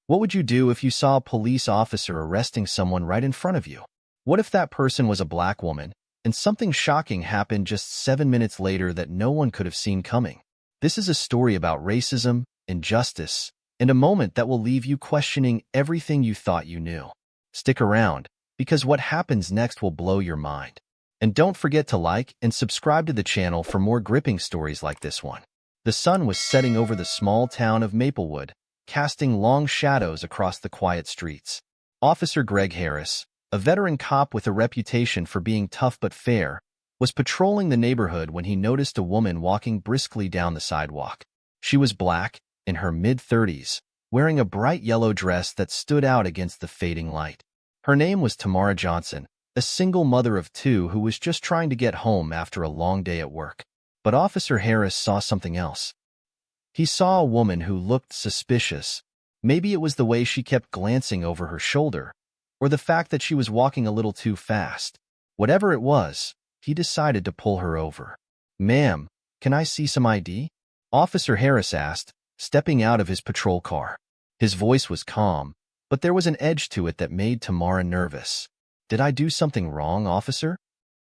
What would you do if you saw a police officer arresting someone right in front of you? What if that person was a black woman, and something shocking happened just 7 minutes later that no one could have seen coming? This is a story about racism, injustice, and a moment that will leave you questioning everything you thought you knew. Stick around, because what happens next will blow your mind. And don't forget to like and subscribe to the channel for more gripping stories like this one. The sun was setting over the small town of Maplewood, casting long shadows across the quiet streets. Officer Greg Harris, a veteran cop with a reputation for being tough but fair, was patrolling the neighborhood when he noticed a woman walking briskly down the sidewalk. She was black, in her mid-30s, wearing a bright yellow dress that stood out against the fading light. Her name was Tamara Johnson, a single mother of two who was just trying to get home after a long day at work. But Officer Harris saw something else. He saw a woman who looked suspicious. Maybe it was the way she kept glancing over her shoulder, or the fact that she was walking a little too fast. Whatever it was, he decided to pull her over. "Ma'am, can I see some ID?" Officer Harris asked, stepping out of his patrol car. His voice was calm, but there was an edge to it that made Tamara nervous. "Did I do something wrong, officer?"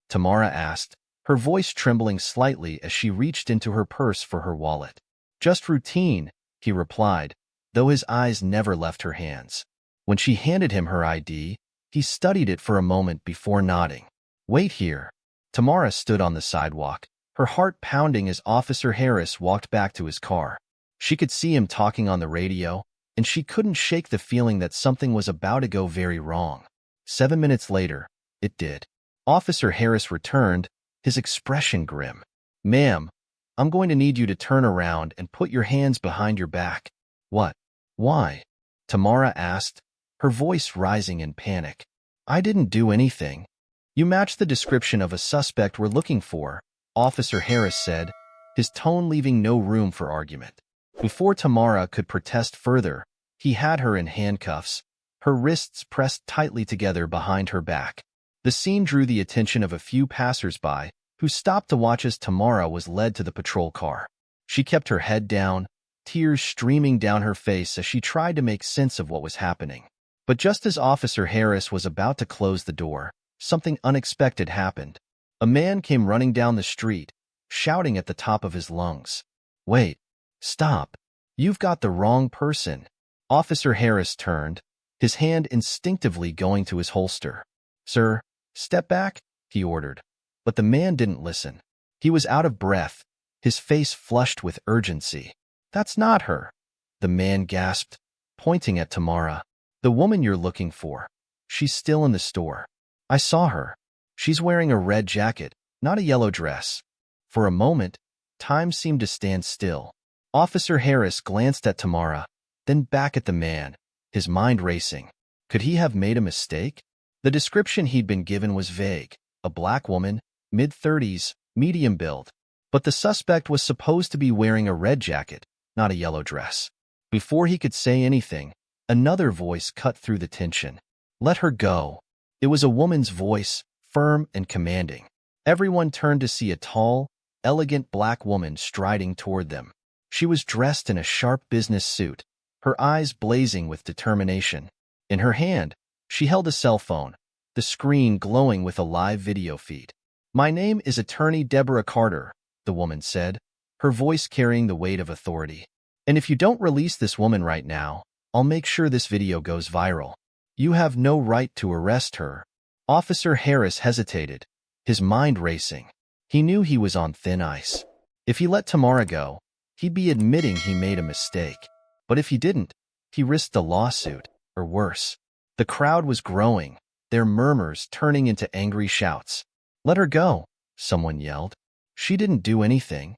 Tamara asked, her voice trembling slightly as she reached into her purse for her wallet. "Just routine," he replied, though his eyes never left her hands. When she handed him her ID, he studied it for a moment before nodding. "Wait here." Tamara stood on the sidewalk, her heart pounding as Officer Harris walked back to his car. She could see him talking on the radio, and she couldn't shake the feeling that something was about to go very wrong. 7 minutes later, it did. Officer Harris returned, his expression grim. "Ma'am, I'm going to need you to turn around and put your hands behind your back." "What? Why?" Tamara asked, her voice rising in panic. "I didn't do anything." "You match the description of a suspect we're looking for," Officer Harris said, his tone leaving no room for argument. Before Tamara could protest further, he had her in handcuffs, her wrists pressed tightly together behind her back. The scene drew the attention of a few passers-by, who stopped to watch as Tamara was led to the patrol car. She kept her head down, tears streaming down her face as she tried to make sense of what was happening. But just as Officer Harris was about to close the door, something unexpected happened. A man came running down the street, shouting at the top of his lungs. "Wait, stop. You've got the wrong person." Officer Harris turned, his hand instinctively going to his holster. "Sir, step back," he ordered. But the man didn't listen. He was out of breath, his face flushed with urgency. "That's not her," the man gasped, pointing at Tamara. "The woman you're looking for. She's still in the store. I saw her. She's wearing a red jacket, not a yellow dress." For a moment, time seemed to stand still. Officer Harris glanced at Tamara, then back at the man, his mind racing. Could he have made a mistake? The description he'd been given was vague. A black woman, mid-30s, medium build. But the suspect was supposed to be wearing a red jacket, not a yellow dress. Before he could say anything, another voice cut through the tension. "Let her go." It was a woman's voice, firm and commanding. Everyone turned to see a tall, elegant black woman striding toward them. She was dressed in a sharp business suit, her eyes blazing with determination. In her hand, she held a cell phone, the screen glowing with a live video feed. "My name is Attorney Deborah Carter," the woman said, her voice carrying the weight of authority. "And if you don't release this woman right now, I'll make sure this video goes viral. You have no right to arrest her." Officer Harris hesitated, his mind racing. He knew he was on thin ice. If he let Tamara go, he'd be admitting he made a mistake. But if he didn't, he risked a lawsuit, or worse. The crowd was growing, their murmurs turning into angry shouts. "Let her go," someone yelled. "She didn't do anything."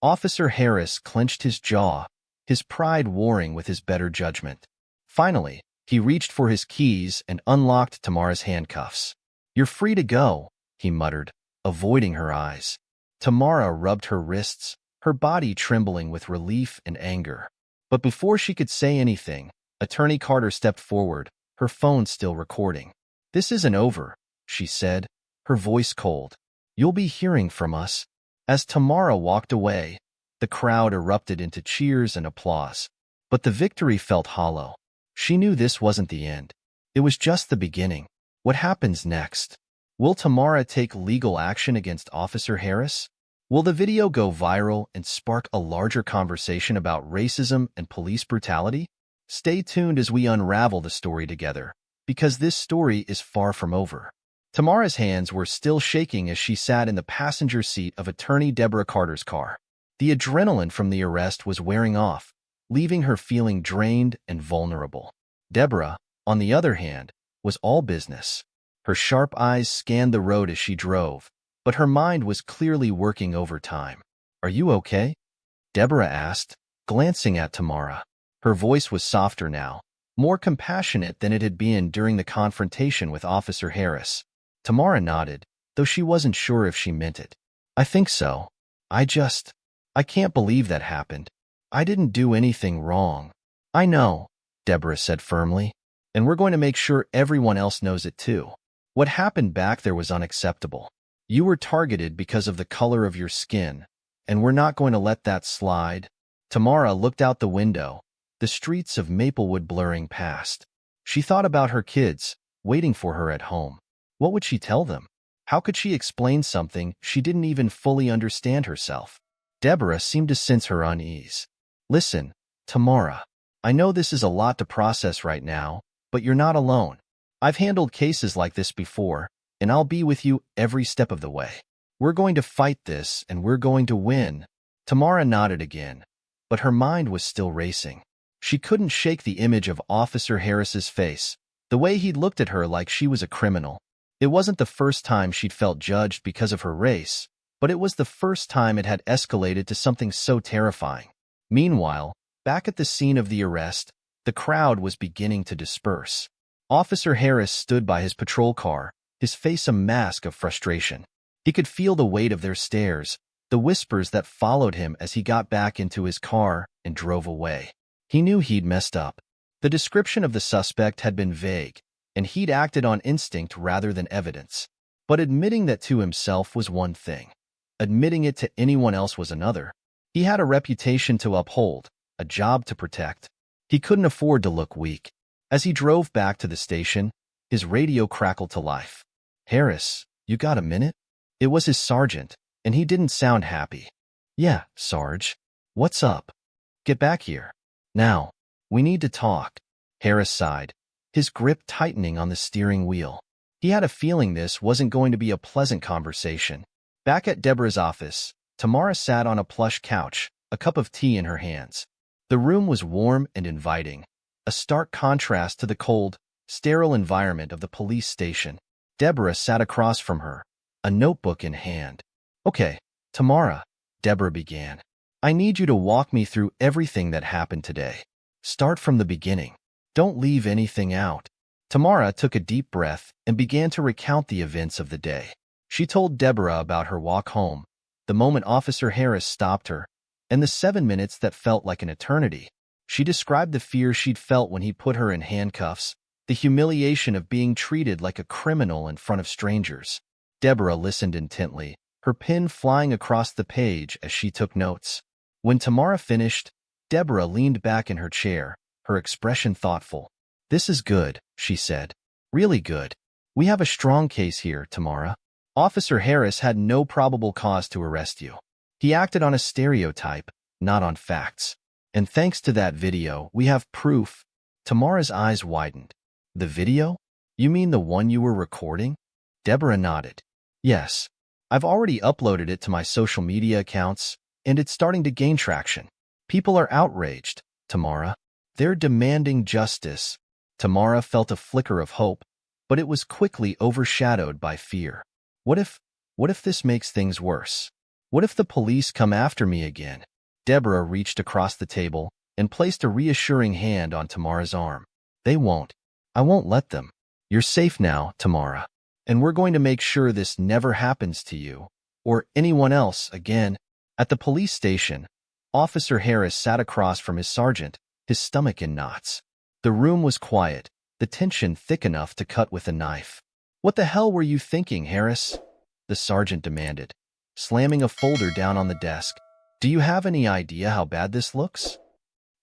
Officer Harris clenched his jaw, his pride warring with his better judgment. Finally, he reached for his keys and unlocked Tamara's handcuffs. "You're free to go," he muttered, avoiding her eyes. Tamara rubbed her wrists, her body trembling with relief and anger. But before she could say anything, Attorney Carter stepped forward, her phone still recording. "This isn't over," she said, her voice cold. "You'll be hearing from us." As Tamara walked away, the crowd erupted into cheers and applause. But the victory felt hollow. She knew this wasn't the end. It was just the beginning. What happens next? Will Tamara take legal action against Officer Harris? Will the video go viral and spark a larger conversation about racism and police brutality? Stay tuned as we unravel the story together, because this story is far from over. Tamara's hands were still shaking as she sat in the passenger seat of attorney Deborah Carter's car. The adrenaline from the arrest was wearing off, leaving her feeling drained and vulnerable. Deborah, on the other hand, was all business. Her sharp eyes scanned the road as she drove, but her mind was clearly working overtime. "Are you okay?" Deborah asked, glancing at Tamara. Her voice was softer now, more compassionate than it had been during the confrontation with Officer Harris. Tamara nodded, though she wasn't sure if she meant it. "I think so. I can't believe that happened. I didn't do anything wrong." "I know," Deborah said firmly, "and we're going to make sure everyone else knows it too. What happened back there was unacceptable. You were targeted because of the color of your skin, and we're not going to let that slide." Tamara looked out the window, the streets of Maplewood blurring past. She thought about her kids, waiting for her at home. What would she tell them? How could she explain something she didn't even fully understand herself? Deborah seemed to sense her unease. "Listen, Tamara, I know this is a lot to process right now, but you're not alone. I've handled cases like this before, and I'll be with you every step of the way. We're going to fight this, and we're going to win." Tamara nodded again, but her mind was still racing. She couldn't shake the image of Officer Harris's face, the way he'd looked at her like she was a criminal. It wasn't the first time she'd felt judged because of her race, but it was the first time it had escalated to something so terrifying. Meanwhile, back at the scene of the arrest, the crowd was beginning to disperse. Officer Harris stood by his patrol car, his face a mask of frustration. He could feel the weight of their stares, the whispers that followed him as he got back into his car and drove away. He knew he'd messed up. The description of the suspect had been vague, and he'd acted on instinct rather than evidence. But admitting that to himself was one thing. Admitting it to anyone else was another. He had a reputation to uphold, a job to protect. He couldn't afford to look weak. As he drove back to the station, his radio crackled to life. "Harris, you got a minute?" It was his sergeant, and he didn't sound happy. "Yeah, Sarge. What's up? Get back here. Now, we need to talk." Harris sighed, his grip tightening on the steering wheel. He had a feeling this wasn't going to be a pleasant conversation. Back at Deborah's office, Tamara sat on a plush couch, a cup of tea in her hands. The room was warm and inviting, a stark contrast to the cold, sterile environment of the police station. Deborah sat across from her, a notebook in hand. "Okay, Tamara," Deborah began. "I need you to walk me through everything that happened today. Start from the beginning. Don't leave anything out." Tamara took a deep breath and began to recount the events of the day. She told Deborah about her walk home, the moment Officer Harris stopped her, and the 7 minutes that felt like an eternity. She described the fear she'd felt when he put her in handcuffs, the humiliation of being treated like a criminal in front of strangers. Deborah listened intently, her pen flying across the page as she took notes. When Tamara finished, Deborah leaned back in her chair, her expression thoughtful. "This is good," she said. "Really good. We have a strong case here, Tamara. Officer Harris had no probable cause to arrest you. He acted on a stereotype, not on facts. And thanks to that video, we have proof." Tamara's eyes widened. "The video? You mean the one you were recording?" Deborah nodded. "Yes. I've already uploaded it to my social media accounts, and it's starting to gain traction. People are outraged, Tamara. They're demanding justice." Tamara felt a flicker of hope, but it was quickly overshadowed by fear. What if this makes things worse? What if the police come after me again? Deborah reached across the table and placed a reassuring hand on Tamara's arm. "They won't. I won't let them. You're safe now, Tamara. And we're going to make sure this never happens to you, or anyone else again." At the police station, Officer Harris sat across from his sergeant, his stomach in knots. The room was quiet, the tension thick enough to cut with a knife. "What the hell were you thinking, Harris?" the sergeant demanded, slamming a folder down on the desk. "Do you have any idea how bad this looks?"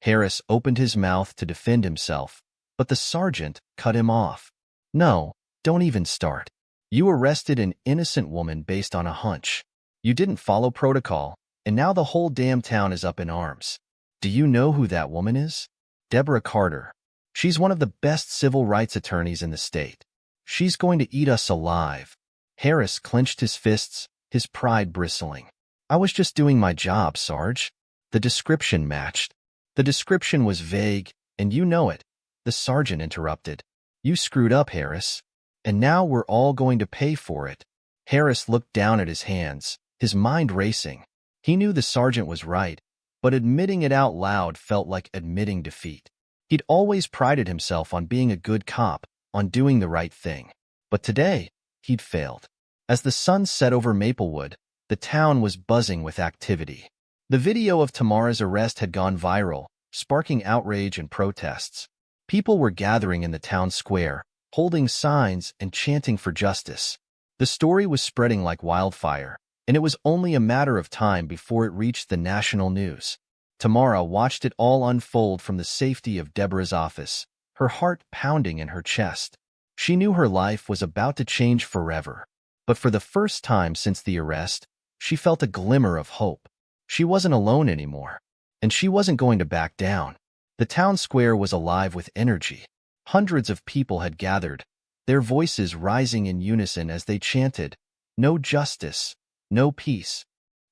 Harris opened his mouth to defend himself, But the sergeant cut him off. No, don't even start. You arrested an innocent woman based on a hunch. You didn't follow protocol, and now the whole damn town is up in arms. Do you know who that woman is? Deborah Carter. She's one of the best civil rights attorneys in the state. She's going to eat us alive. Harris clenched his fists, his pride bristling. I was just doing my job, Sarge. The description matched. The description was vague, and you know it. The sergeant interrupted. You screwed up, Harris. And now we're all going to pay for it. Harris looked down at his hands, his mind racing. He knew the sergeant was right, but admitting it out loud felt like admitting defeat. He'd always prided himself on being a good cop, on doing the right thing. But today, he'd failed. As the sun set over Maplewood, the town was buzzing with activity. The video of Tamara's arrest had gone viral, sparking outrage and protests. People were gathering in the town square, holding signs and chanting for justice. The story was spreading like wildfire, and it was only a matter of time before it reached the national news. Tamara watched it all unfold from the safety of Deborah's office, her heart pounding in her chest. She knew her life was about to change forever. But for the first time since the arrest, she felt a glimmer of hope. She wasn't alone anymore, and she wasn't going to back down. The town square was alive with energy. Hundreds of people had gathered, their voices rising in unison as they chanted, "No justice, no peace."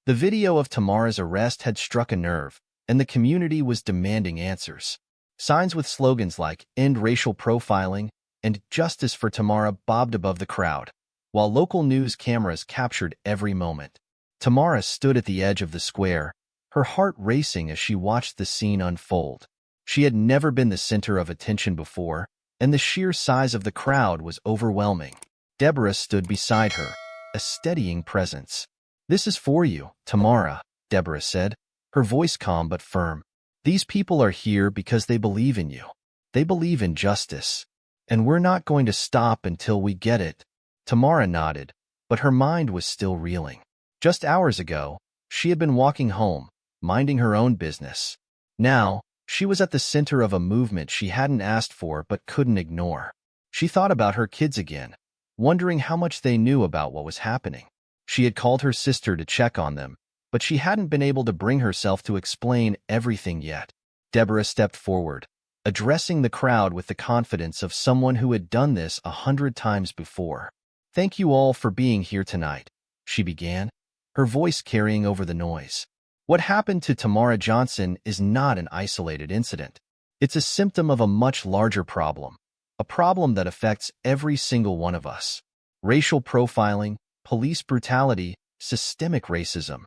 The video of Tamara's arrest had struck a nerve, and the community was demanding answers. Signs with slogans like "End Racial Profiling" and "Justice for Tamara" bobbed above the crowd, while local news cameras captured every moment. Tamara stood at the edge of the square, her heart racing as she watched the scene unfold. She had never been the center of attention before, and the sheer size of the crowd was overwhelming. Deborah stood beside her, a steadying presence. "This is for you, Tamara," Deborah said, her voice calm but firm. "These people are here because they believe in you. They believe in justice. And we're not going to stop until we get it." Tamara nodded, but her mind was still reeling. Just hours ago, she had been walking home, minding her own business. Now, she was at the center of a movement she hadn't asked for but couldn't ignore. She thought about her kids again, wondering how much they knew about what was happening. She had called her sister to check on them, but she hadn't been able to bring herself to explain everything yet. Deborah stepped forward, addressing the crowd with the confidence of someone who had done this 100 times before. "Thank you all for being here tonight," she began, her voice carrying over the noise. "What happened to Tamara Johnson is not an isolated incident. It's a symptom of a much larger problem, a problem that affects every single one of us. Racial profiling, police brutality, systemic racism.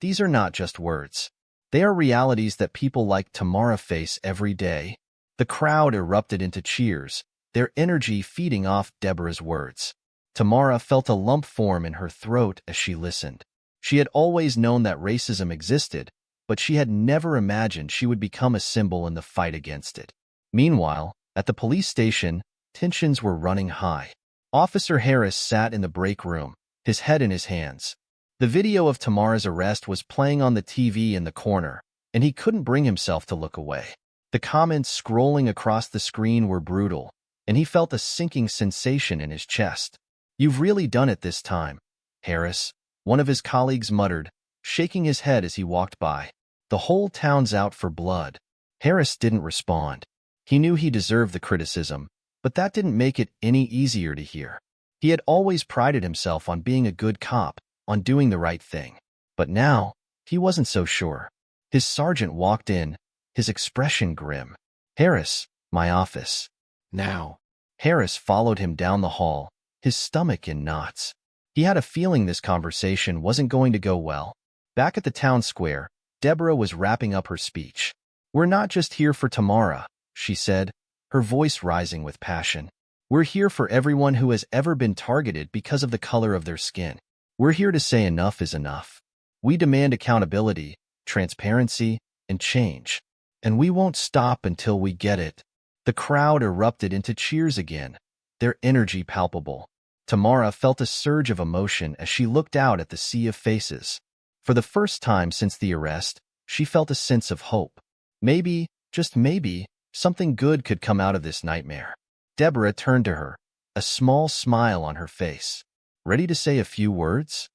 These are not just words. They are realities that people like Tamara face every day." The crowd erupted into cheers, their energy feeding off Deborah's words. Tamara felt a lump form in her throat as she listened. She had always known that racism existed, but she had never imagined she would become a symbol in the fight against it. Meanwhile, at the police station, tensions were running high. Officer Harris sat in the break room, his head in his hands. The video of Tamara's arrest was playing on the TV in the corner, and he couldn't bring himself to look away. The comments scrolling across the screen were brutal, and he felt a sinking sensation in his chest. "You've really done it this time, Harris," one of his colleagues muttered, shaking his head as he walked by. "The whole town's out for blood." Harris didn't respond. He knew he deserved the criticism, but that didn't make it any easier to hear. He had always prided himself on being a good cop, on doing the right thing. But now, he wasn't so sure. His sergeant walked in, his expression grim. "Harris, my office." "Now." Harris followed him down the hall, his stomach in knots. He had a feeling this conversation wasn't going to go well. Back at the town square, Deborah was wrapping up her speech. "We're not just here for Tamara," she said, her voice rising with passion. "We're here for everyone who has ever been targeted because of the color of their skin. We're here to say enough is enough. We demand accountability, transparency, and change. And we won't stop until we get it." The crowd erupted into cheers again, their energy palpable. Tamara felt a surge of emotion as she looked out at the sea of faces. For the first time since the arrest, she felt a sense of hope. Maybe, just maybe, Something good could come out of this nightmare. Deborah turned to her, a small smile on her face. Ready to say a few words?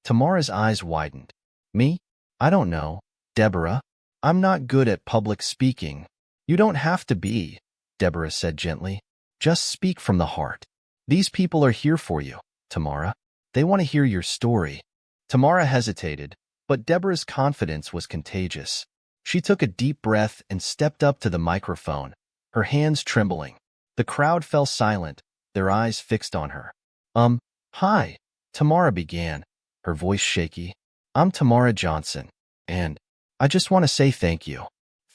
Tamara's eyes widened. Me? I don't know, Deborah. I'm not good at public speaking. You don't have to be, Deborah said gently. Just speak from the heart. These people are here for you, Tamara. They want to hear your story. Tamara hesitated, but Deborah's confidence was contagious. She took a deep breath and stepped up to the microphone, her hands trembling. The crowd fell silent, their eyes fixed on her. Hi, Tamara began, her voice shaky. I'm Tamara Johnson, and I just want to say thank you.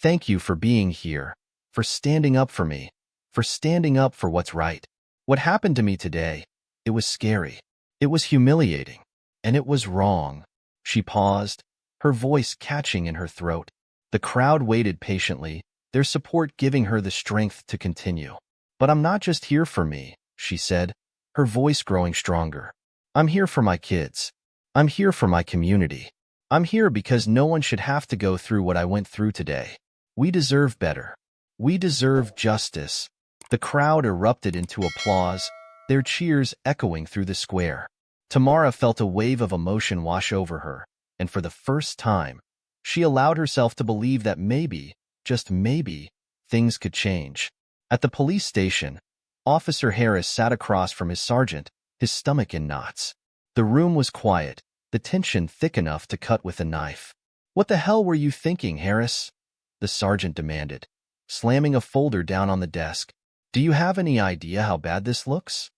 Thank you for being here, for standing up for me, for standing up for what's right. What happened to me today, it was scary. It was humiliating, and it was wrong. She paused, her voice catching in her throat. The crowd waited patiently, their support giving her the strength to continue. But I'm not just here for me, she said, her voice growing stronger. I'm here for my kids. I'm here for my community. I'm here because no one should have to go through what I went through today. We deserve better. We deserve justice. The crowd erupted into applause, their cheers echoing through the square. Tamara felt a wave of emotion wash over her, and for the first time, she allowed herself to believe that maybe, just maybe, things could change. At the police station, Officer Harris sat across from his sergeant, his stomach in knots. The room was quiet, the tension thick enough to cut with a knife. What the hell were you thinking, Harris? The sergeant demanded, slamming a folder down on the desk. Do you have any idea how bad this looks?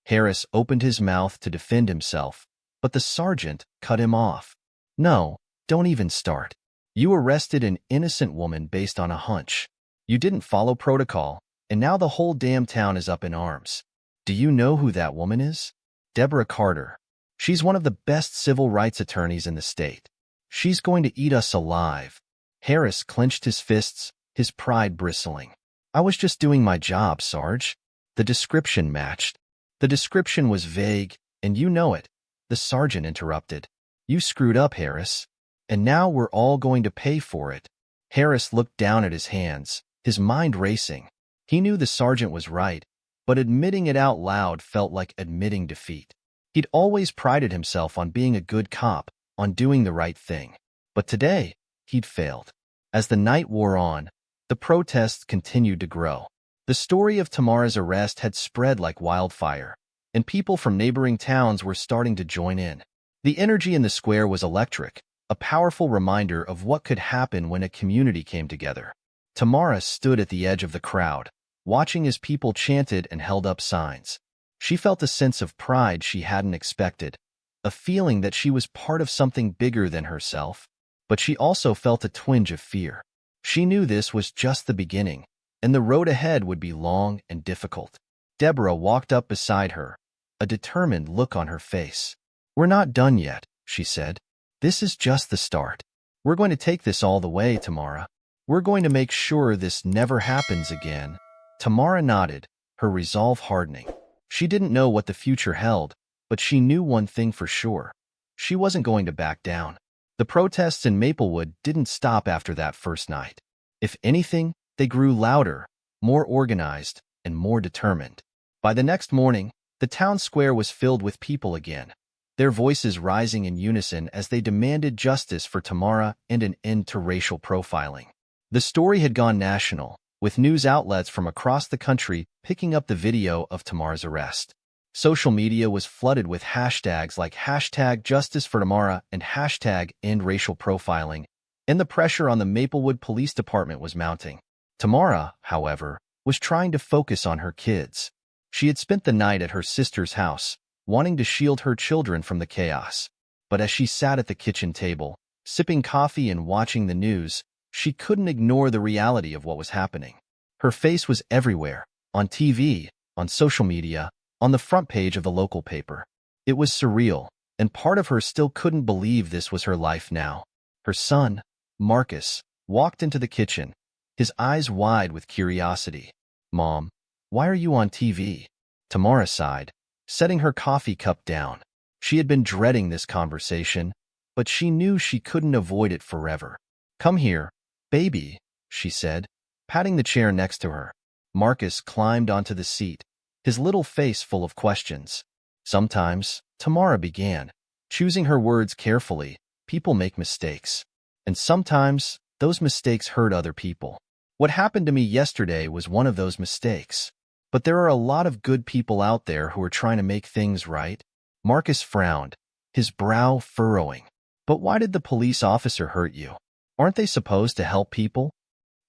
Harris opened his mouth to defend himself, but the sergeant cut him off. No, don't even start. You arrested an innocent woman based on a hunch. You didn't follow protocol, and now the whole damn town is up in arms. Do you know who that woman is? Deborah Carter. She's one of the best civil rights attorneys in the state. She's going to eat us alive. Harris clenched his fists, his pride bristling. I was just doing my job, Sarge. The description matched. The description was vague, and you know it. The sergeant interrupted. You screwed up, Harris. And now we're all going to pay for it. Harris looked down at his hands, his mind racing. He knew the sergeant was right, but admitting it out loud felt like admitting defeat. He'd always prided himself on being a good cop, on doing the right thing. But today, he'd failed. As the night wore on, the protests continued to grow. The story of Tamara's arrest had spread like wildfire, and people from neighboring towns were starting to join in. The energy in the square was electric, a powerful reminder of what could happen when a community came together. Tamara stood at the edge of the crowd, watching as people chanted and held up signs. She felt a sense of pride she hadn't expected, a feeling that she was part of something bigger than herself. But she also felt a twinge of fear. She knew this was just the beginning, and the road ahead would be long and difficult. Deborah walked up beside her, a determined look on her face. We're not done yet, she said. This is just the start. We're going to take this all the way, Tamara. We're going to make sure this never happens again. Tamara nodded, her resolve hardening. She didn't know what the future held, but she knew one thing for sure. She wasn't going to back down. The protests in Maplewood didn't stop after that first night. If anything, they grew louder, more organized, and more determined. By the next morning, the town square was filled with people again, their voices rising in unison as they demanded justice for Tamara and an end to racial profiling. The story had gone national, with news outlets from across the country picking up the video of Tamara's arrest. Social media was flooded with hashtags like #JusticeForTamara and #EndRacialProfiling, and the pressure on the Maplewood Police Department was mounting. Tamara, however, was trying to focus on her kids. She had spent the night at her sister's house, wanting to shield her children from the chaos. But as she sat at the kitchen table, sipping coffee and watching the news, she couldn't ignore the reality of what was happening. Her face was everywhere, on TV, on social media, on the front page of the local paper. It was surreal, and part of her still couldn't believe this was her life now. Her son, Marcus, walked into the kitchen, his eyes wide with curiosity. Mom, why are you on TV? Tamara sighed, setting her coffee cup down. She had been dreading this conversation, but she knew she couldn't avoid it forever. Come here, baby, she said, patting the chair next to her. Marcus climbed onto the seat, his little face full of questions. Sometimes, Tamara began, choosing her words carefully. People make mistakes. And sometimes, those mistakes hurt other people. What happened to me yesterday was one of those mistakes. But there are a lot of good people out there who are trying to make things right. Marcus frowned, his brow furrowing. But why did the police officer hurt you? Aren't they supposed to help people?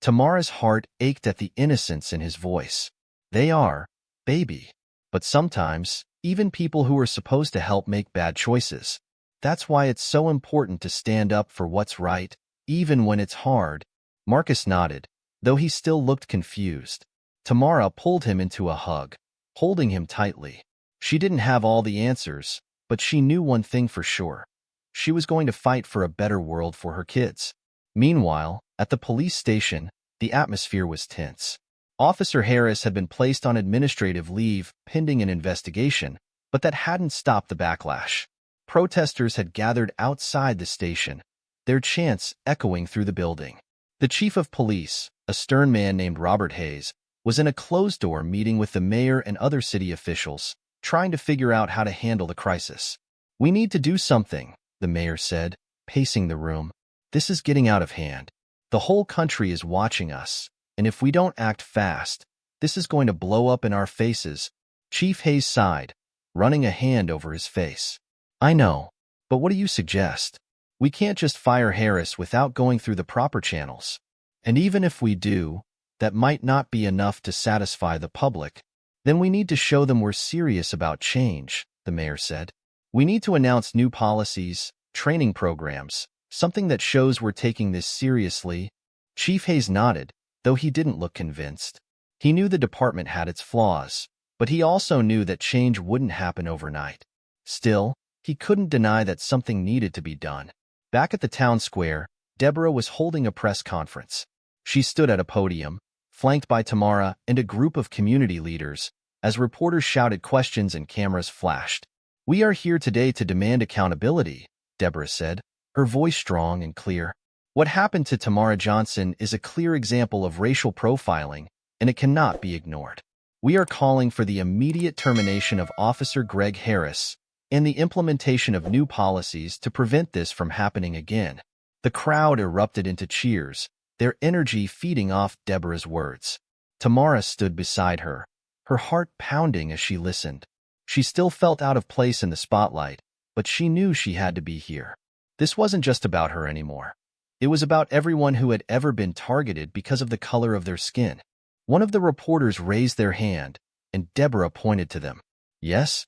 Tamara's heart ached at the innocence in his voice. They are, baby. But sometimes, even people who are supposed to help make bad choices. That's why it's so important to stand up for what's right, even when it's hard. Marcus nodded, though he still looked confused. Tamara pulled him into a hug, holding him tightly. She didn't have all the answers, but she knew one thing for sure. She was going to fight for a better world for her kids. Meanwhile, at the police station, the atmosphere was tense. Officer Harris had been placed on administrative leave pending an investigation, but that hadn't stopped the backlash. Protesters had gathered outside the station, their chants echoing through the building. The chief of police, a stern man named Robert Hayes, was in a closed-door meeting with the mayor and other city officials, trying to figure out how to handle the crisis. "We need to do something," the mayor said, pacing the room. "This is getting out of hand. The whole country is watching us, and if we don't act fast, this is going to blow up in our faces." Chief Hayes sighed, running a hand over his face. "I know, but what do you suggest? We can't just fire Harris without going through the proper channels. And even if we do, that might not be enough to satisfy the public. Then we need to show them we're serious about change," the mayor said. "We need to announce new policies, training programs, something that shows we're taking this seriously." Chief Hayes nodded, though he didn't look convinced. He knew the department had its flaws, but he also knew that change wouldn't happen overnight. Still, he couldn't deny that something needed to be done. Back at the town square, Deborah was holding a press conference. She stood at a podium, flanked by Tamara and a group of community leaders, as reporters shouted questions and cameras flashed. "We are here today to demand accountability," Deborah said, her voice strong and clear. "What happened to Tamara Johnson is a clear example of racial profiling, and it cannot be ignored. We are calling for the immediate termination of Officer Greg Harris and the implementation of new policies to prevent this from happening again." The crowd erupted into cheers, their energy feeding off Deborah's words. Tamara stood beside her, her heart pounding as she listened. She still felt out of place in the spotlight, but she knew she had to be here. This wasn't just about her anymore. It was about everyone who had ever been targeted because of the color of their skin. One of the reporters raised their hand, and Deborah pointed to them. "Yes?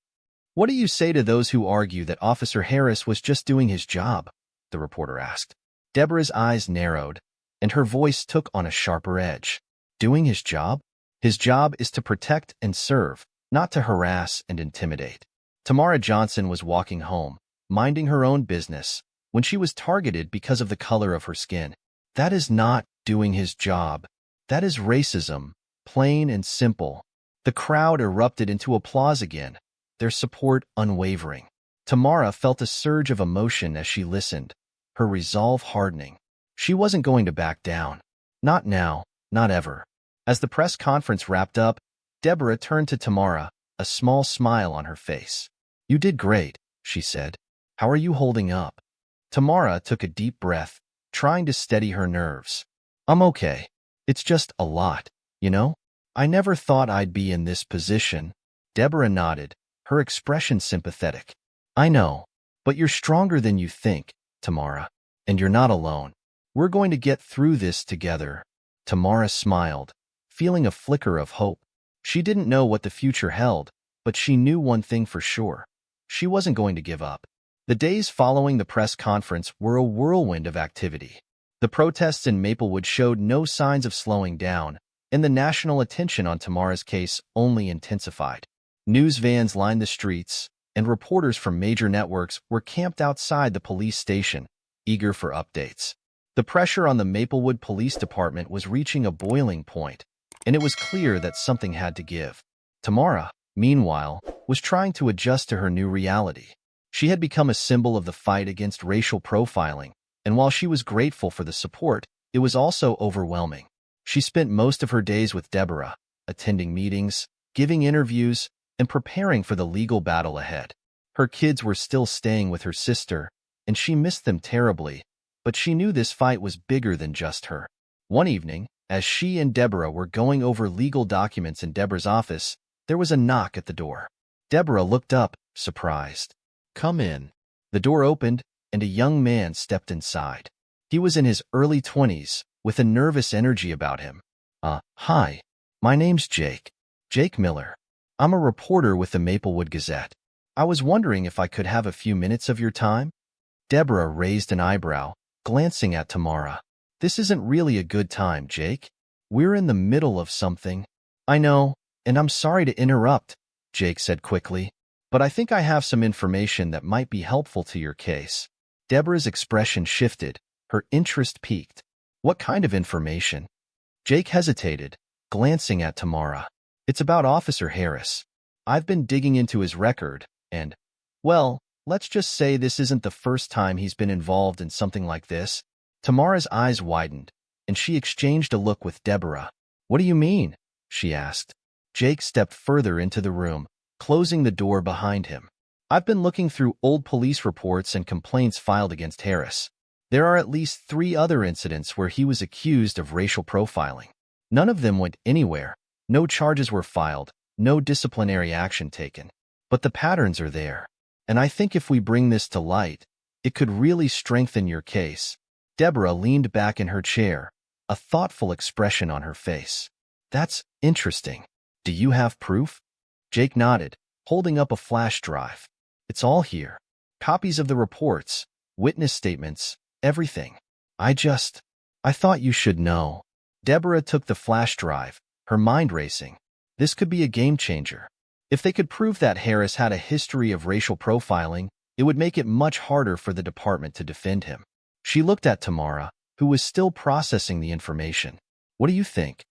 What do you say to those who argue that Officer Harris was just doing his job?" the reporter asked. Deborah's eyes narrowed, and her voice took on a sharper edge. "Doing his job? His job is to protect and serve, not to harass and intimidate." Tamara Johnson was walking home, minding her own business, when she was targeted because of the color of her skin. That is not doing his job. That is racism, plain and simple. The crowd erupted into applause again, their support unwavering. Tamara felt a surge of emotion as she listened, her resolve hardening. She wasn't going to back down. Not now, not ever. As the press conference wrapped up, Deborah turned to Tamara, a small smile on her face. "You did great," she said. "How are you holding up?" Tamara took a deep breath, trying to steady her nerves. "I'm okay. It's just a lot, you know? I never thought I'd be in this position." Deborah nodded, her expression sympathetic. "I know, but you're stronger than you think, Tamara, and you're not alone. We're going to get through this together." Tamara smiled, feeling a flicker of hope. She didn't know what the future held, but she knew one thing for sure. She wasn't going to give up. The days following the press conference were a whirlwind of activity. The protests in Maplewood showed no signs of slowing down, and the national attention on Tamara's case only intensified. News vans lined the streets, and reporters from major networks were camped outside the police station, eager for updates. The pressure on the Maplewood Police Department was reaching a boiling point, and it was clear that something had to give. Tamara, meanwhile, was trying to adjust to her new reality. She had become a symbol of the fight against racial profiling, and while she was grateful for the support, it was also overwhelming. She spent most of her days with Deborah, attending meetings, giving interviews, and preparing for the legal battle ahead. Her kids were still staying with her sister, and she missed them terribly, but she knew this fight was bigger than just her. One evening, as she and Deborah were going over legal documents in Deborah's office, there was a knock at the door. Deborah looked up, surprised. "Come in." The door opened, and a young man stepped inside. He was in his early 20s, with a nervous energy about him. Hi. My name's Jake. Jake Miller. I'm a reporter with the Maplewood Gazette. I was wondering if I could have a few minutes of your time?" Deborah raised an eyebrow, glancing at Tamara. "This isn't really a good time, Jake. We're in the middle of something." "I know, and I'm sorry to interrupt," Jake said quickly, "but I think I have some information that might be helpful to your case." Deborah's expression shifted, her interest piqued. "What kind of information?" Jake hesitated, glancing at Tamara. "It's about Officer Harris. I've been digging into his record, and, well, let's just say this isn't the first time he's been involved in something like this." Tamara's eyes widened, and she exchanged a look with Deborah. "What do you mean?" she asked. Jake stepped further into the room, closing the door behind him. "I've been looking through old police reports and complaints filed against Harris. There are at least 3 other incidents where he was accused of racial profiling. None of them went anywhere. No charges were filed, no disciplinary action taken. But the patterns are there. And I think if we bring this to light, it could really strengthen your case." Deborah leaned back in her chair, a thoughtful expression on her face. "That's interesting. Do you have proof?" Jake nodded, holding up a flash drive. "It's all here. Copies of the reports, witness statements, everything. I thought you should know." Deborah took the flash drive, her mind racing. This could be a game changer. If they could prove that Harris had a history of racial profiling, it would make it much harder for the department to defend him. She looked at Tamara, who was still processing the information. "What do you think?"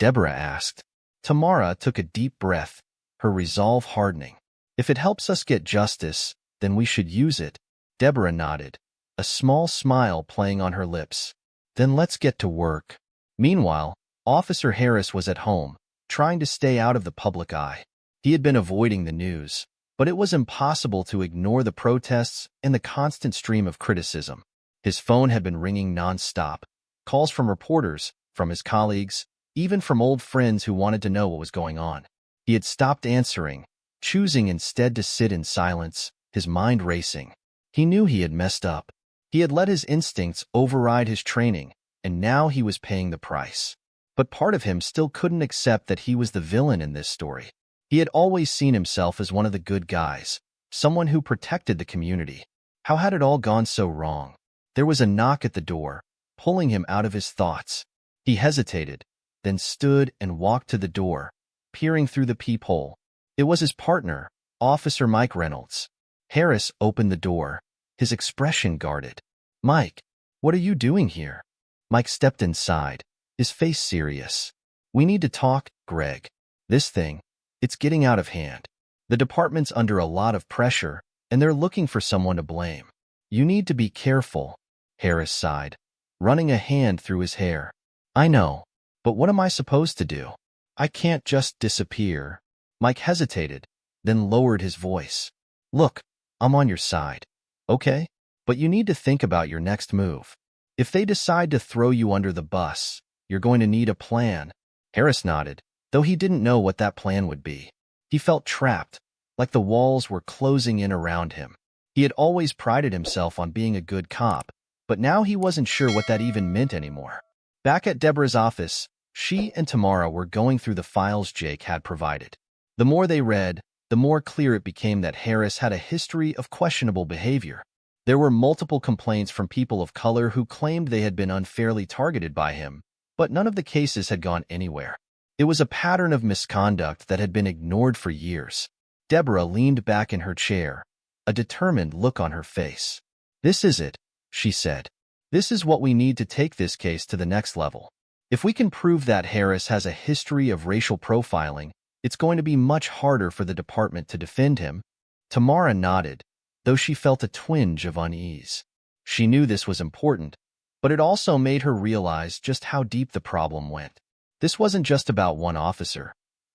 Deborah asked. Tamara took a deep breath, her resolve hardening. "If it helps us get justice, then we should use it." Deborah nodded, a small smile playing on her lips. "Then let's get to work." Meanwhile, Officer Harris was at home, trying to stay out of the public eye. He had been avoiding the news, but it was impossible to ignore the protests and the constant stream of criticism. His phone had been ringing nonstop, calls from reporters, from his colleagues, even from old friends who wanted to know what was going on. He had stopped answering, choosing instead to sit in silence, his mind racing. He knew he had messed up. He had let his instincts override his training, and now he was paying the price. But part of him still couldn't accept that he was the villain in this story. He had always seen himself as one of the good guys, someone who protected the community. How had it all gone so wrong? There was a knock at the door, pulling him out of his thoughts. He hesitated, then stood and walked to the door, peering through the peephole. It was his partner, Officer Mike Reynolds. Harris opened the door, his expression guarded. "Mike, what are you doing here?" Mike stepped inside, his face serious. "We need to talk, Greg. This thing, it's getting out of hand. The department's under a lot of pressure, and they're looking for someone to blame. You need to be careful," Harris sighed, running a hand through his hair. "I know, but what am I supposed to do? I can't just disappear." Mike hesitated, then lowered his voice. "Look, I'm on your side, okay? But you need to think about your next move. If they decide to throw you under the bus, you're going to need a plan." Harris nodded, though he didn't know what that plan would be. He felt trapped, like the walls were closing in around him. He had always prided himself on being a good cop, but now he wasn't sure what that even meant anymore. Back at Deborah's office, she and Tamara were going through the files Jake had provided. The more they read, the more clear it became that Harris had a history of questionable behavior. There were multiple complaints from people of color who claimed they had been unfairly targeted by him, but none of the cases had gone anywhere. It was a pattern of misconduct that had been ignored for years. Deborah leaned back in her chair, a determined look on her face. "This is it," she said. "This is what we need to take this case to the next level. If we can prove that Harris has a history of racial profiling, it's going to be much harder for the department to defend him." Tamara nodded, though she felt a twinge of unease. She knew this was important, But it also made her realize just how deep the problem went. This wasn't just about one officer.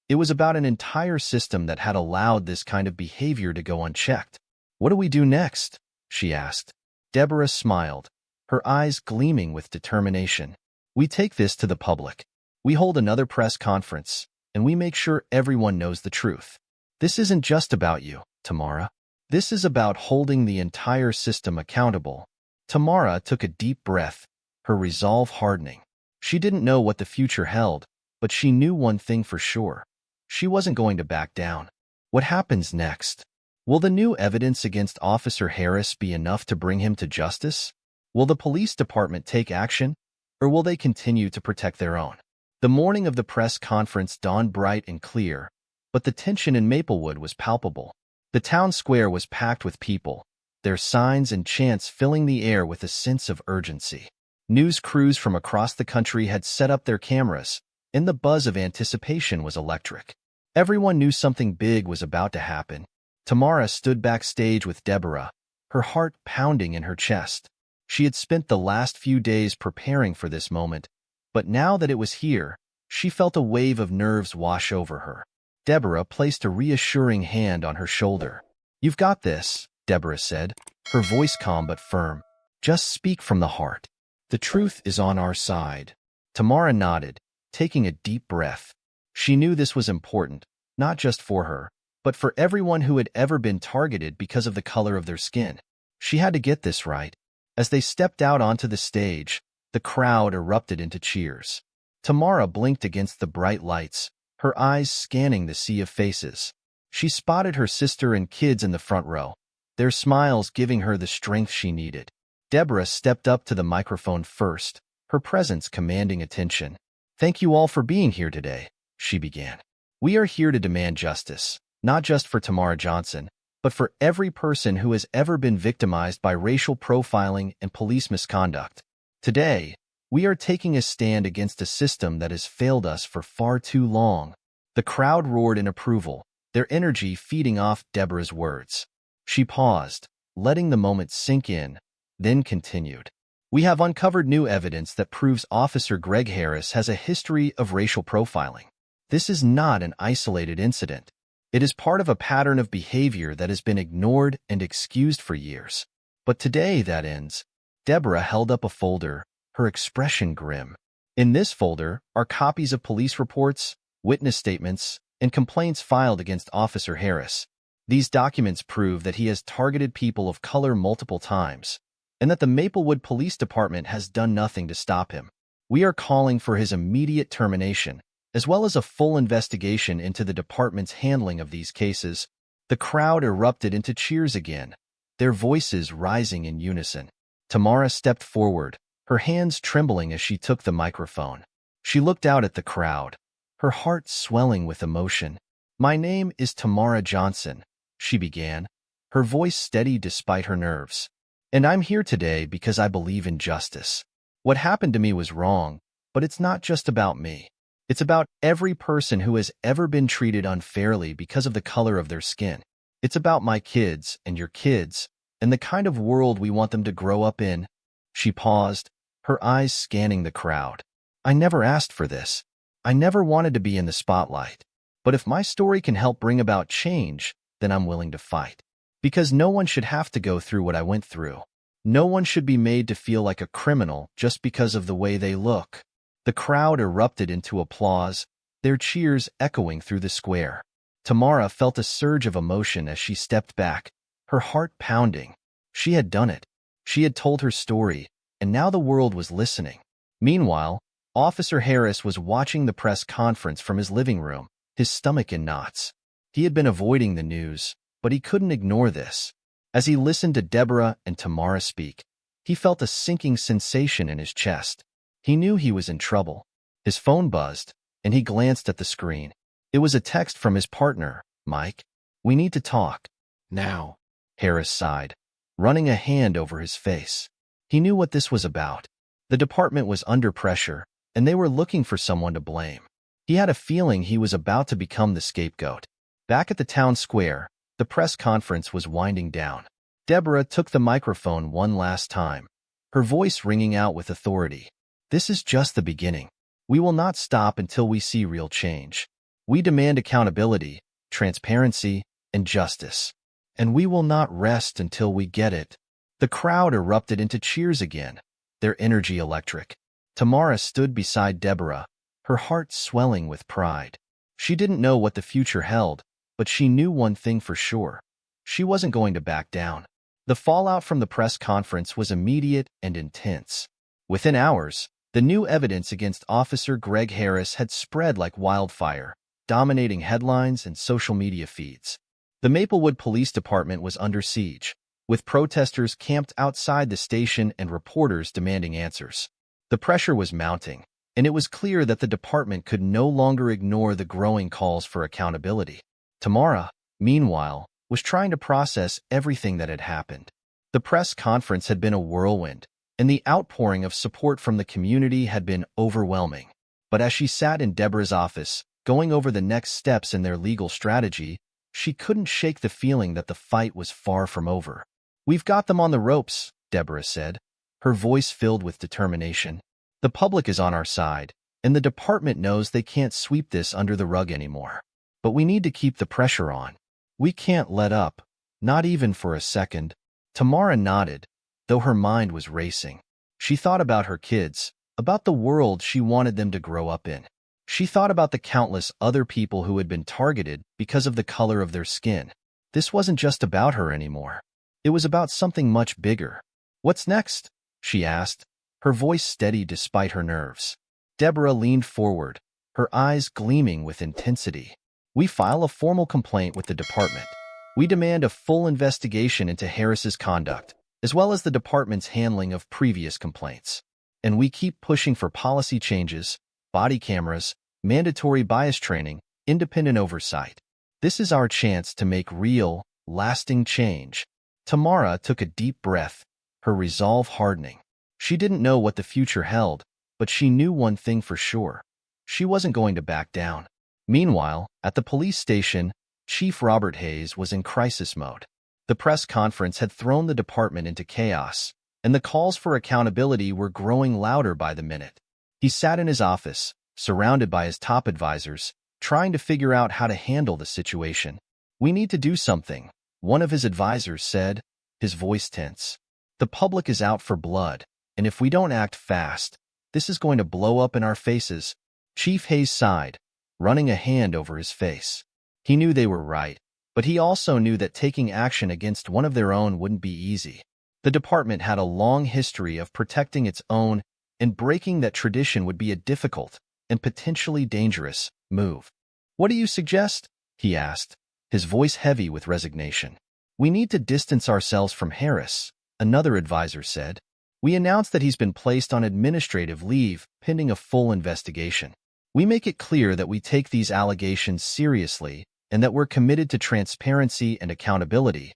It was about an entire system that had allowed this kind of behavior to go unchecked. "What do we do next?" she asked. Deborah smiled, her eyes gleaming with determination. "We take this to the public. We hold another press conference, and we make sure everyone knows the truth. This isn't just about you, Tamara. This is about holding the entire system accountable." Tamara took a deep breath, her resolve hardening. She didn't know what the future held, but she knew one thing for sure. She wasn't going to back down. What happens next? Will the new evidence against Officer Harris be enough to bring him to justice? Will the police department take action, or will they continue to protect their own? The morning of the press conference dawned bright and clear, but the tension in Maplewood was palpable. The town square was packed with people, their signs and chants filling the air with a sense of urgency. News crews from across the country had set up their cameras, and the buzz of anticipation was electric. Everyone knew something big was about to happen. Tamara stood backstage with Deborah, her heart pounding in her chest. She had spent the last few days preparing for this moment, but now that it was here, she felt a wave of nerves wash over her. Deborah placed a reassuring hand on her shoulder. "You've got this," Deborah said, her voice calm but firm. "Just speak from the heart. The truth is on our side." Tamara nodded, taking a deep breath. She knew this was important, not just for her, but for everyone who had ever been targeted because of the color of their skin. She had to get this right. As they stepped out onto the stage, the crowd erupted into cheers. Tamara blinked against the bright lights, her eyes scanning the sea of faces. She spotted her sister and kids in the front row, their smiles giving her the strength she needed. Deborah stepped up to the microphone first, her presence commanding attention. "Thank you all for being here today," she began. "We are here to demand justice, not just for Tamara Johnson, but for every person who has ever been victimized by racial profiling and police misconduct. Today, we are taking a stand against a system that has failed us for far too long." The crowd roared in approval, their energy feeding off Deborah's words. She paused, letting the moment sink in, then continued. "We have uncovered new evidence that proves Officer Greg Harris has a history of racial profiling. This is not an isolated incident. It is part of a pattern of behavior that has been ignored and excused for years. But today that ends." Deborah held up a folder, her expression grim. In this folder are copies of police reports, witness statements, and complaints filed against Officer Harris. These documents prove that he has targeted people of color multiple times, and that the Maplewood Police Department has done nothing to stop him. We are calling for his immediate termination, as well as a full investigation into the department's handling of these cases. The crowd erupted into cheers again, their voices rising in unison. Tamara stepped forward, her hands trembling as she took the microphone. She looked out at the crowd, her heart swelling with emotion. "My name is Tamara Johnson," she began, her voice steady despite her nerves. "And I'm here today because I believe in justice. What happened to me was wrong, but it's not just about me. It's about every person who has ever been treated unfairly because of the color of their skin. It's about my kids and your kids, and the kind of world we want them to grow up in." She paused, her eyes scanning the crowd. "I never asked for this. I never wanted to be in the spotlight. But if my story can help bring about change, then I'm willing to fight. Because no one should have to go through what I went through. No one should be made to feel like a criminal just because of the way they look." The crowd erupted into applause, their cheers echoing through the square. Tamara felt a surge of emotion as she stepped back, her heart pounding. She had done it. She had told her story, and now the world was listening. Meanwhile, Officer Harris was watching the press conference from his living room, his stomach in knots. He had been avoiding the news, but he couldn't ignore this. As he listened to Deborah and Tamara speak, he felt a sinking sensation in his chest. He knew he was in trouble. His phone buzzed, and he glanced at the screen. It was a text from his partner, Mike. "We need to talk." "Now," Harris sighed, running a hand over his face. He knew what this was about. The department was under pressure, and they were looking for someone to blame. He had a feeling he was about to become the scapegoat. Back at the town square, the press conference was winding down. Deborah took the microphone one last time, her voice ringing out with authority. This is just the beginning. We will not stop until we see real change. We demand accountability, transparency, and justice. And we will not rest until we get it. The crowd erupted into cheers again, their energy electric. Tamara stood beside Deborah, her heart swelling with pride. She didn't know what the future held, but she knew one thing for sure. She wasn't going to back down. The fallout from the press conference was immediate and intense. Within hours, the new evidence against Officer Greg Harris had spread like wildfire, dominating headlines and social media feeds. The Maplewood Police Department was under siege, with protesters camped outside the station and reporters demanding answers. The pressure was mounting, and it was clear that the department could no longer ignore the growing calls for accountability. Tamara, meanwhile, was trying to process everything that had happened. The press conference had been a whirlwind, and the outpouring of support from the community had been overwhelming. But as she sat in Deborah's office, going over the next steps in their legal strategy, she couldn't shake the feeling that the fight was far from over. "We've got them on the ropes," Deborah said, her voice filled with determination. "The public is on our side, and the department knows they can't sweep this under the rug anymore. But we need to keep the pressure on. We can't let up, not even for a second." Tamara nodded, though her mind was racing. She thought about her kids, about the world she wanted them to grow up in. She thought about the countless other people who had been targeted because of the color of their skin. This wasn't just about her anymore. It was about something much bigger. "What's next?" she asked, her voice steady despite her nerves. Deborah leaned forward, her eyes gleaming with intensity. "We file a formal complaint with the department. We demand a full investigation into Harris's conduct, as well as the department's handling of previous complaints. And we keep pushing for policy changes, body cameras, mandatory bias training, independent oversight. This is our chance to make real, lasting change." Tamara took a deep breath, her resolve hardening. She didn't know what the future held, but she knew one thing for sure. She wasn't going to back down. Meanwhile, at the police station, Chief Robert Hayes was in crisis mode. The press conference had thrown the department into chaos, and the calls for accountability were growing louder by the minute. He sat in his office, surrounded by his top advisors, trying to figure out how to handle the situation. "We need to do something," one of his advisors said, his voice tense. "The public is out for blood, and if we don't act fast, this is going to blow up in our faces." Chief Hayes sighed, running a hand over his face. He knew they were right, but he also knew that taking action against one of their own wouldn't be easy. The department had a long history of protecting its own, and breaking that tradition would be a difficult and potentially dangerous move. "What do you suggest?" he asked, his voice heavy with resignation. "We need to distance ourselves from Harris," another advisor said. "We announce that he's been placed on administrative leave pending a full investigation. We make it clear that we take these allegations seriously and that we're committed to transparency and accountability."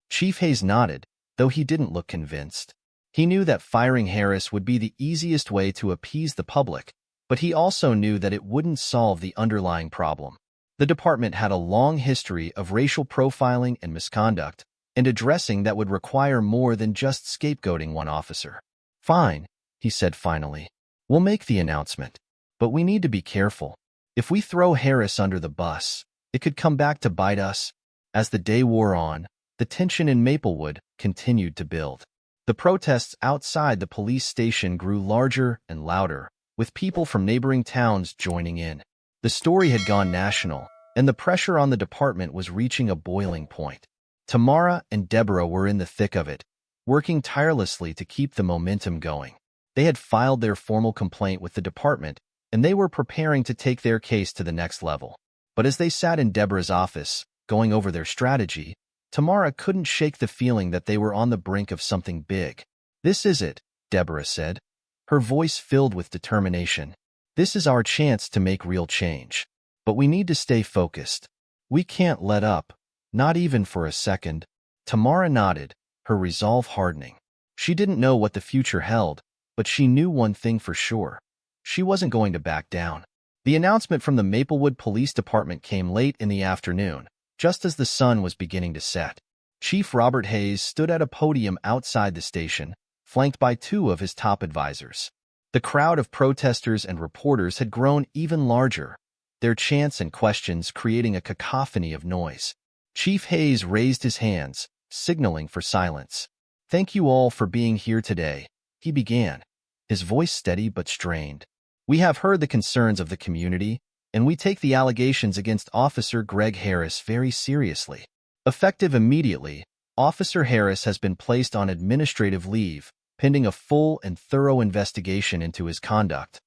Chief Hayes nodded, though he didn't look convinced. He knew that firing Harris would be the easiest way to appease the public, but he also knew that it wouldn't solve the underlying problem. The department had a long history of racial profiling and misconduct, and addressing that would require more than just scapegoating one officer. "Fine," he said finally. "We'll make the announcement. But we need to be careful. If we throw Harris under the bus, it could come back to bite us." As the day wore on, the tension in Maplewood continued to build. The protests outside the police station grew larger and louder, with people from neighboring towns joining in. The story had gone national, and the pressure on the department was reaching a boiling point. Tamara and Deborah were in the thick of it, working tirelessly to keep the momentum going. They had filed their formal complaint with the department, and they were preparing to take their case to the next level. But as they sat in Deborah's office, going over their strategy, Tamara couldn't shake the feeling that they were on the brink of something big. "This is it," Deborah said, her voice filled with determination. "This is our chance to make real change. But we need to stay focused. We can't let up, not even for a second." Tamara nodded, her resolve hardening. She didn't know what the future held, but she knew one thing for sure. She wasn't going to back down. The announcement from the Maplewood Police Department came late in the afternoon, just as the sun was beginning to set. Chief Robert Hayes stood at a podium outside the station, flanked by two of his top advisors. The crowd of protesters and reporters had grown even larger, their chants and questions creating a cacophony of noise. Chief Hayes raised his hands, signaling for silence. "Thank you all for being here today," he began, his voice steady but strained. "We have heard the concerns of the community, and we take the allegations against Officer Greg Harris very seriously. Effective immediately, Officer Harris has been placed on administrative leave, pending a full and thorough investigation into his conduct."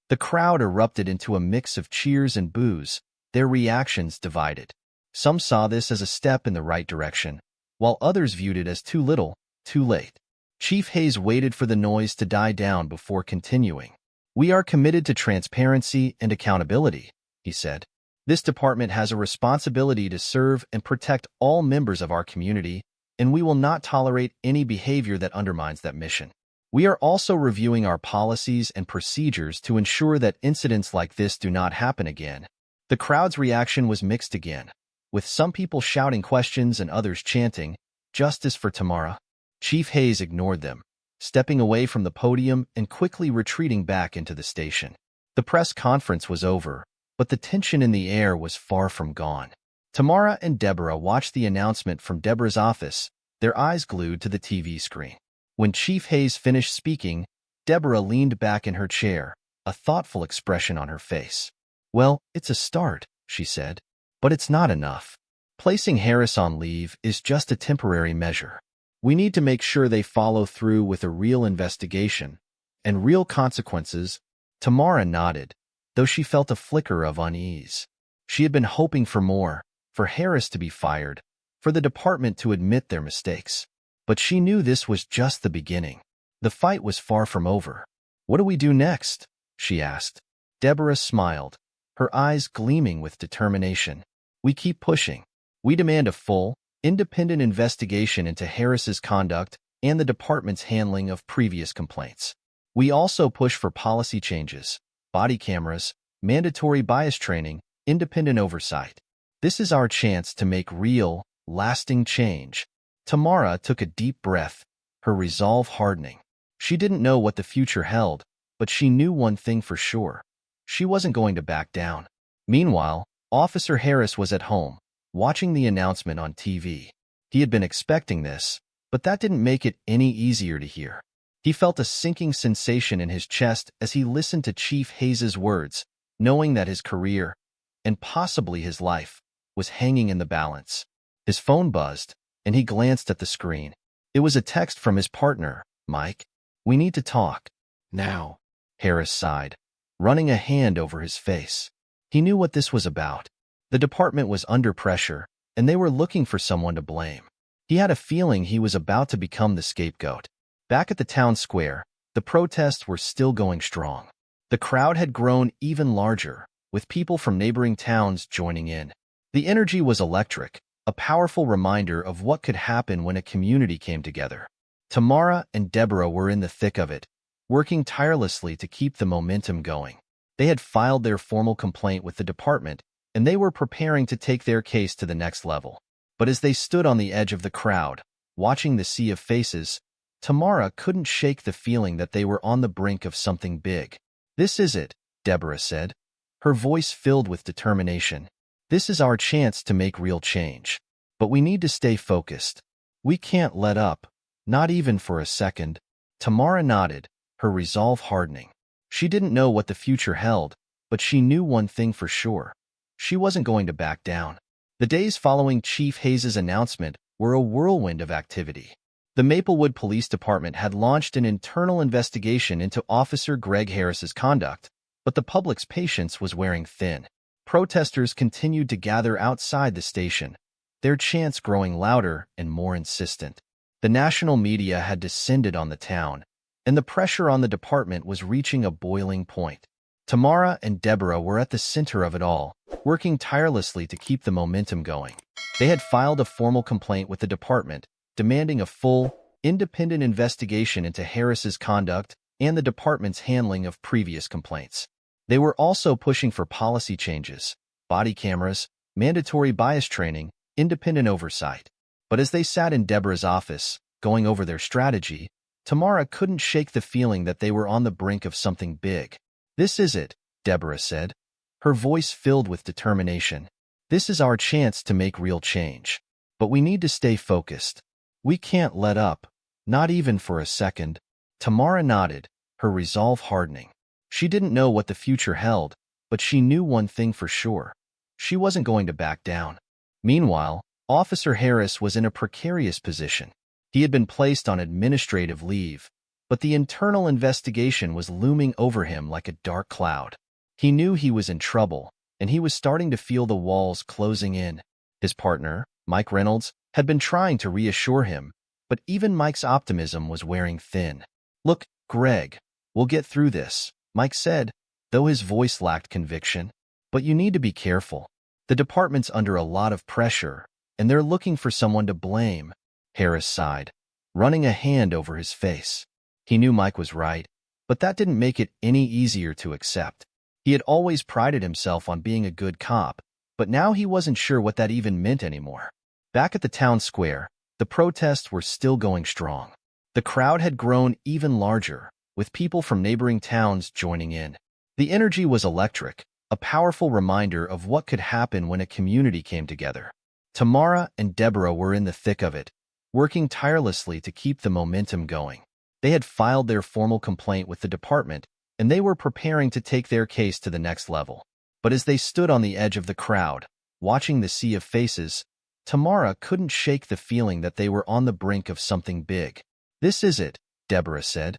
The crowd erupted into a mix of cheers and boos, their reactions divided. Some saw this as a step in the right direction, while others viewed it as too little, too late. Chief Hayes waited for the noise to die down before continuing. "We are committed to transparency and accountability," he said. "This department has a responsibility to serve and protect all members of our community, and we will not tolerate any behavior that undermines that mission. We are also reviewing our policies and procedures to ensure that incidents like this do not happen again." The crowd's reaction was mixed again, with some people shouting questions and others chanting, "Justice for Tamara." Chief Hayes ignored them, stepping away from the podium and quickly retreating back into the station. The press conference was over, but the tension in the air was far from gone. Tamara and Deborah watched the announcement from Deborah's office, their eyes glued to the TV screen. When Chief Hayes finished speaking, Deborah leaned back in her chair, a thoughtful expression on her face. "Well, it's a start," she said, "but it's not enough. Placing Harris on leave is just a temporary measure. We need to make sure they follow through with a real investigation and real consequences." Tamara nodded, though she felt a flicker of unease. She had been hoping for more, for Harris to be fired, for the department to admit their mistakes. But she knew this was just the beginning. The fight was far from over. "What do we do next?" she asked. Deborah smiled, her eyes gleaming with determination. "We keep pushing. We demand a full, independent investigation into Harris's conduct and the department's handling of previous complaints. We also push for policy changes, body cameras, mandatory bias training, independent oversight. This is our chance to make real, lasting change." Tamara took a deep breath, her resolve hardening. She didn't know what the future held, but she knew one thing for sure. She wasn't going to back down. Meanwhile, Officer Harris was at home, watching the announcement on TV. He had been expecting this, but that didn't make it any easier to hear. He felt a sinking sensation in his chest as he listened to Chief Hayes's words, knowing that his career, and possibly his life, was hanging in the balance. His phone buzzed, and he glanced at the screen. It was a text from his partner, Mike. "We need to talk. Now." Harris sighed, running a hand over his face. He knew what this was about. The department was under pressure, and they were looking for someone to blame. He had a feeling he was about to become the scapegoat. Back at the town square, the protests were still going strong. The crowd had grown even larger, with people from neighboring towns joining in. The energy was electric, a powerful reminder of what could happen when a community came together. Tamara and Deborah were in the thick of it, working tirelessly to keep the momentum going. They had filed their formal complaint with the department, and they were preparing to take their case to the next level. But as they stood on the edge of the crowd, watching the sea of faces, Tamara couldn't shake the feeling that they were on the brink of something big. "This is it," Deborah said, her voice filled with determination. "This is our chance to make real change. But we need to stay focused. We can't let up, not even for a second." Tamara nodded, her resolve hardening. She didn't know what the future held, but she knew one thing for sure. She wasn't going to back down. The days following Chief Hayes's announcement were a whirlwind of activity. The Maplewood Police Department had launched an internal investigation into Officer Greg Harris's conduct, but the public's patience was wearing thin. Protesters continued to gather outside the station, their chants growing louder and more insistent. The national media had descended on the town, and the pressure on the department was reaching a boiling point. Tamara and Deborah were at the center of it all, working tirelessly to keep the momentum going. They had filed a formal complaint with the department, demanding a full, independent investigation into Harris's conduct and the department's handling of previous complaints. They were also pushing for policy changes, body cameras, mandatory bias training, independent oversight. But as they sat in Deborah's office, going over their strategy, Tamara couldn't shake the feeling that they were on the brink of something big. "This is it," Deborah said, her voice filled with determination. "This is our chance to make real change. But we need to stay focused. We can't let up, not even for a second." Tamara nodded, her resolve hardening. She didn't know what the future held, but she knew one thing for sure. She wasn't going to back down. Meanwhile, Officer Harris was in a precarious position. He had been placed on administrative leave, but the internal investigation was looming over him like a dark cloud. He knew he was in trouble, and he was starting to feel the walls closing in. His partner, Mike Reynolds, had been trying to reassure him, but even Mike's optimism was wearing thin. "Look, Greg, we'll get through this," Mike said, though his voice lacked conviction. "But you need to be careful. The department's under a lot of pressure, and they're looking for someone to blame." Harris sighed, running a hand over his face. He knew Mike was right, but that didn't make it any easier to accept. He had always prided himself on being a good cop, but now he wasn't sure what that even meant anymore. Back at the town square, the protests were still going strong. The crowd had grown even larger, with people from neighboring towns joining in. The energy was electric, a powerful reminder of what could happen when a community came together. Tamara and Deborah were in the thick of it, working tirelessly to keep the momentum going. They had filed their formal complaint with the department, and they were preparing to take their case to the next level. But as they stood on the edge of the crowd, watching the sea of faces, Tamara couldn't shake the feeling that they were on the brink of something big. "This is it," Deborah said,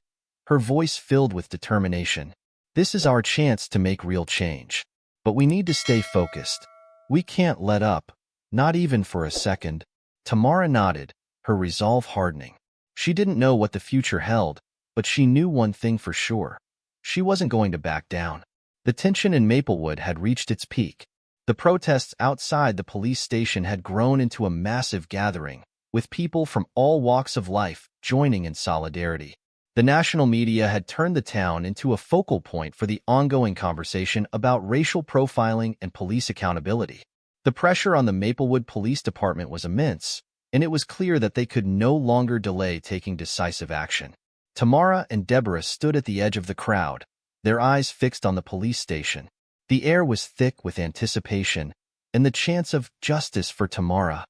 her voice filled with determination. "This is our chance to make real change. But we need to stay focused. We can't let up, not even for a second." Tamara nodded, her resolve hardening. She didn't know what the future held, but she knew one thing for sure. She wasn't going to back down. The tension in Maplewood had reached its peak. The protests outside the police station had grown into a massive gathering, with people from all walks of life joining in solidarity. The national media had turned the town into a focal point for the ongoing conversation about racial profiling and police accountability. The pressure on the Maplewood Police Department was immense, and it was clear that they could no longer delay taking decisive action. Tamara and Deborah stood at the edge of the crowd, their eyes fixed on the police station. The air was thick with anticipation, and the chants of "justice for Tamara"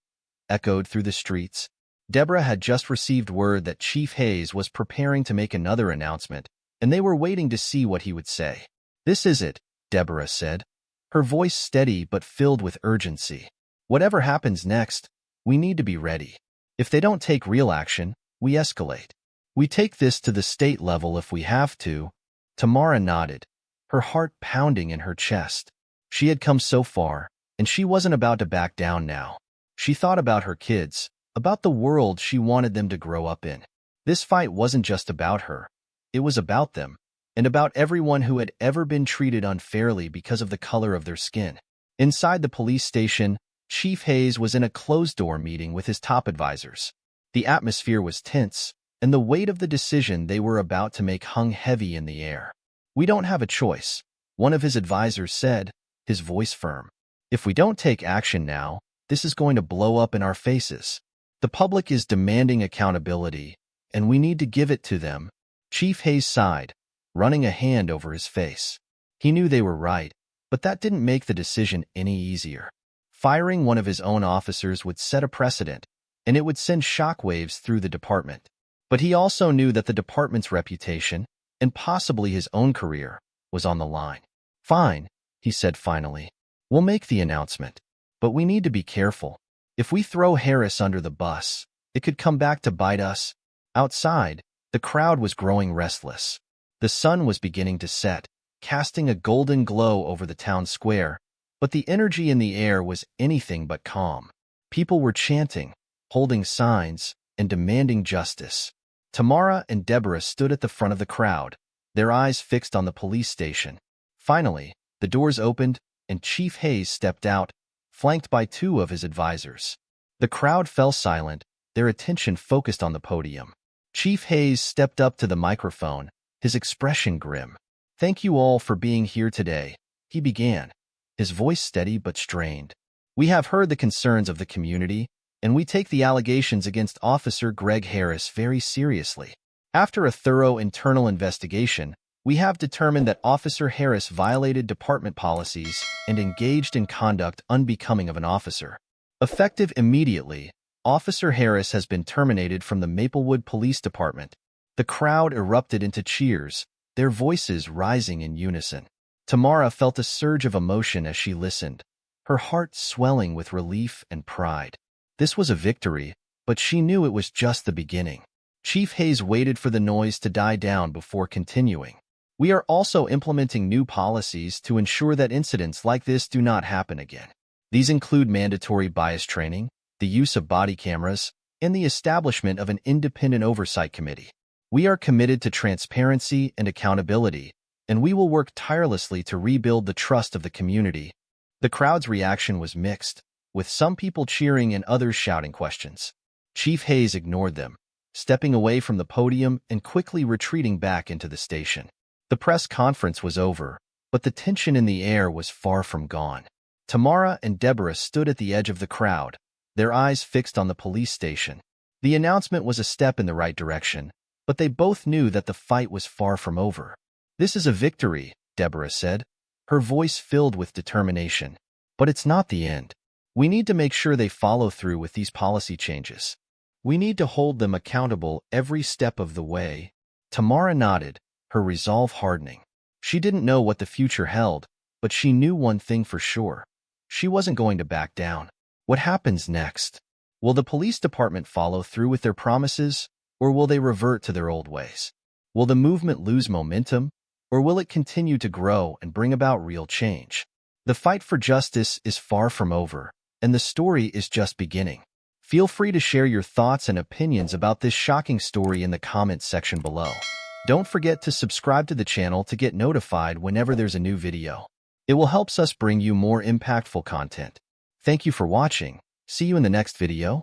echoed through the streets. Deborah had just received word that Chief Hayes was preparing to make another announcement, and they were waiting to see what he would say. "This is it," Deborah said, her voice steady but filled with urgency. "Whatever happens next, we need to be ready. If they don't take real action, we escalate. We take this to the state level if we have to." Tamara nodded, her heart pounding in her chest. She had come so far, and she wasn't about to back down now. She thought about her kids, about the world she wanted them to grow up in. This fight wasn't just about her. It was about them, and about everyone who had ever been treated unfairly because of the color of their skin. Inside the police station, Chief Hayes was in a closed-door meeting with his top advisors. The atmosphere was tense, and the weight of the decision they were about to make hung heavy in the air. "We don't have a choice," one of his advisors said, his voice firm. "If we don't take action now, this is going to blow up in our faces. The public is demanding accountability, and we need to give it to them." Chief Hayes sighed, running a hand over his face. He knew they were right, but that didn't make the decision any easier. Firing one of his own officers would set a precedent, and it would send shockwaves through the department. But he also knew that the department's reputation, and possibly his own career, was on the line. "Fine," he said finally. "We'll make the announcement. But we need to be careful. If we throw Harris under the bus, it could come back to bite us." Outside, the crowd was growing restless. The sun was beginning to set, casting a golden glow over the town square, but the energy in the air was anything but calm. People were chanting, holding signs, and demanding justice. Tamara and Deborah stood at the front of the crowd, their eyes fixed on the police station. Finally, the doors opened, and Chief Hayes stepped out, flanked by two of his advisors. The crowd fell silent, their attention focused on the podium. Chief Hayes stepped up to the microphone, his expression grim. "Thank you all for being here today," he began, his voice steady but strained. "We have heard the concerns of the community, and we take the allegations against Officer Greg Harris very seriously. After a thorough internal investigation, we have determined that Officer Harris violated department policies and engaged in conduct unbecoming of an officer. Effective immediately, Officer Harris has been terminated from the Maplewood Police Department. The crowd erupted into cheers, their voices rising in unison. Tamara felt a surge of emotion as she listened, her heart swelling with relief and pride. This was a victory, but she knew it was just the beginning. Chief Hayes waited for the noise to die down before continuing. We are also implementing new policies to ensure that incidents like this do not happen again. These include mandatory bias training, the use of body cameras, and the establishment of an independent oversight committee. We are committed to transparency and accountability, and we will work tirelessly to rebuild the trust of the community. The crowd's reaction was mixed, with some people cheering and others shouting questions. Chief Hayes ignored them, stepping away from the podium and quickly retreating back into the station. The press conference was over, but the tension in the air was far from gone. Tamara and Deborah stood at the edge of the crowd, their eyes fixed on the police station. The announcement was a step in the right direction, but they both knew that the fight was far from over. "This is a victory," Deborah said, her voice filled with determination. "But it's not the end. We need to make sure they follow through with these policy changes. We need to hold them accountable every step of the way." Tamara nodded, her resolve hardening. She didn't know what the future held, but she knew one thing for sure. She wasn't going to back down. What happens next? Will the police department follow through with their promises, or will they revert to their old ways? Will the movement lose momentum, or will it continue to grow and bring about real change? The fight for justice is far from over, and the story is just beginning. Feel free to share your thoughts and opinions about this shocking story in the comments section below. Don't forget to subscribe to the channel to get notified whenever there's a new video. It will help us bring you more impactful content. Thank you for watching. See you in the next video.